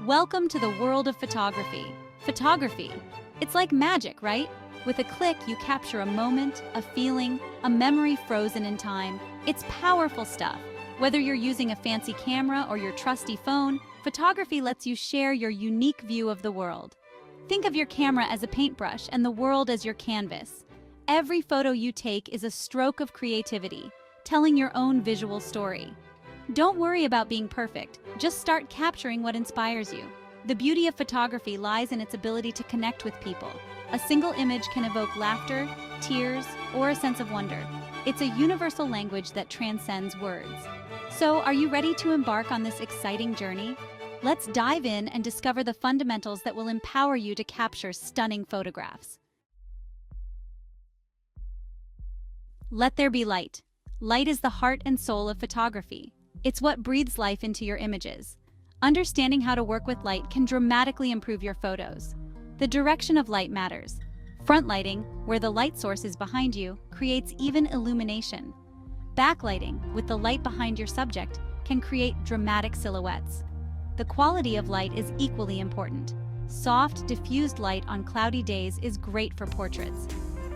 Welcome to the world of photography. Photography. It's like magic, right? With a click, you capture a moment, a feeling, a memory frozen in time. It's powerful stuff. Whether you're using a fancy camera or your trusty phone, photography lets you share your unique view of the world. Think of your camera as a paintbrush and the world as your canvas. Every photo you take is a stroke of creativity, telling your own visual story. Don't worry about being perfect, just start capturing what inspires you. The beauty of photography lies in its ability to connect with people. A single image can evoke laughter, tears, or a sense of wonder. It's a universal language that transcends words. So, are you ready to embark on this exciting journey? Let's dive in and discover the fundamentals that will empower you to capture stunning photographs. Let there be light. Light is the heart and soul of photography. It's what breathes life into your images. Understanding how to work with light can dramatically improve your photos. The direction of light matters. Front lighting, where the light source is behind you, creates even illumination. Backlighting, with the light behind your subject, can create dramatic silhouettes. The quality of light is equally important. Soft, diffused light on cloudy days is great for portraits.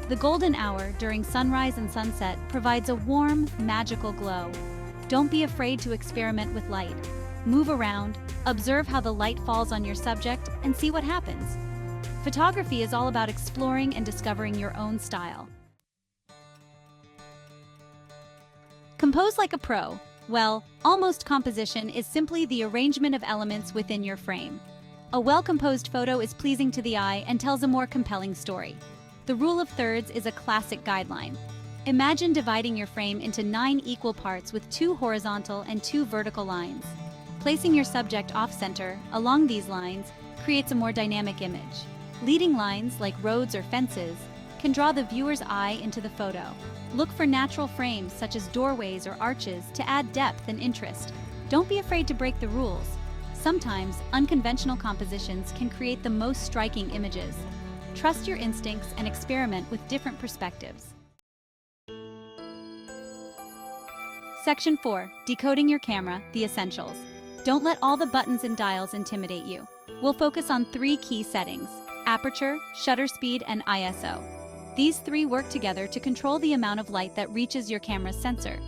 The golden hour during sunrise and sunset provides a warm, magical glow. Don't be afraid to experiment with light. Move around, observe how the light falls on your subject, and see what happens. Photography is all about exploring and discovering your own style. Compose like a pro. Well, almost composition is simply the arrangement of elements within your frame. A well-composed photo is pleasing to the eye and tells a more compelling story. The rule of thirds is a classic guideline. Imagine dividing your frame into 9 equal parts with 2 horizontal and 2 vertical lines. Placing your subject off-center along these lines creates a more dynamic image. Leading lines, like roads or fences, can draw the viewer's eye into the photo. Look for natural frames such as doorways or arches to add depth and interest. Don't be afraid to break the rules. Sometimes, unconventional compositions can create the most striking images. Trust your instincts and experiment with different perspectives. Section 4. Decoding your camera, the essentials. Don't let all the buttons and dials intimidate you. We'll focus on 3 key settings: aperture, shutter speed, and ISO. These 3 work together to control the amount of light that reaches your camera's sensor.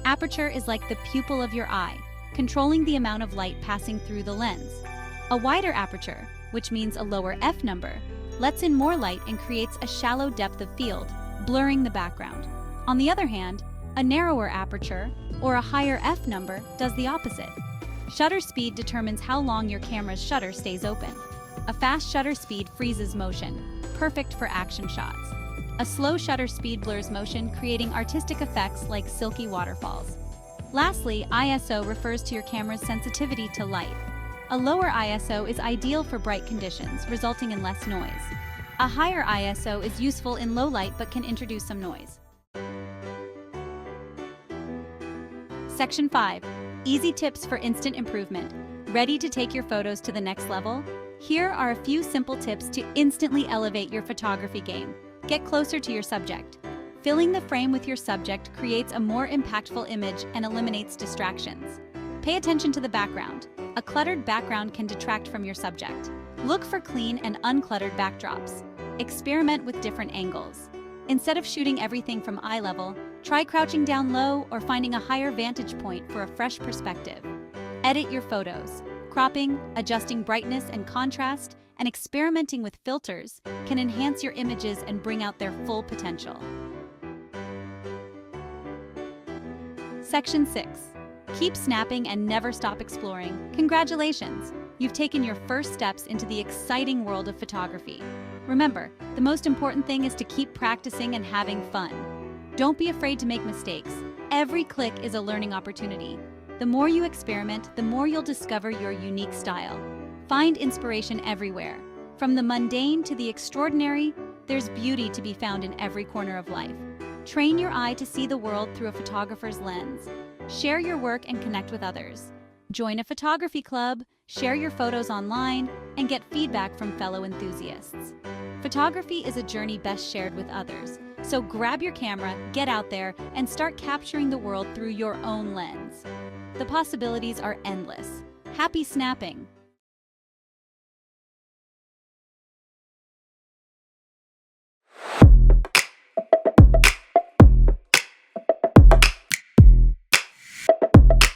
Aperture is like the pupil of your eye, controlling the amount of light passing through the lens. A wider aperture, which means a lower f number, lets in more light and creates a shallow depth of field, blurring the background. On the other hand, a narrower aperture, or a higher f number, does the opposite. Shutter speed determines how long your camera's shutter stays open. A fast shutter speed freezes motion, perfect for action shots. A slow shutter speed blurs motion, creating artistic effects like silky waterfalls. Lastly, ISO refers to your camera's sensitivity to light. A lower ISO is ideal for bright conditions, resulting in less noise. A higher ISO is useful in low light but can introduce some noise. Section 5. Easy tips for instant improvement. Ready to take your photos to the next level? Here are a few simple tips to instantly elevate your photography game. Get closer to your subject. Filling the frame with your subject creates a more impactful image and eliminates distractions. Pay attention to the background. A cluttered background can detract from your subject. Look for clean and uncluttered backdrops. Experiment with different angles. Instead of shooting everything from eye level, try crouching down low or finding a higher vantage point for a fresh perspective. Edit your photos. Cropping, adjusting brightness and contrast, and experimenting with filters can enhance your images and bring out their full potential. Section 6. Keep snapping and never stop exploring. Congratulations! You've taken your first steps into the exciting world of photography. Remember, the most important thing is to keep practicing and having fun. Don't be afraid to make mistakes. Every click is a learning opportunity. The more you experiment, the more you'll discover your unique style. Find inspiration everywhere. From the mundane to the extraordinary, there's beauty to be found in every corner of life. Train your eye to see the world through a photographer's lens. Share your work and connect with others. Join a photography club, share your photos online, and get feedback from fellow enthusiasts. Photography is a journey best shared with others, so grab your camera, get out there, and start capturing the world through your own lens. The possibilities are endless. Happy snapping!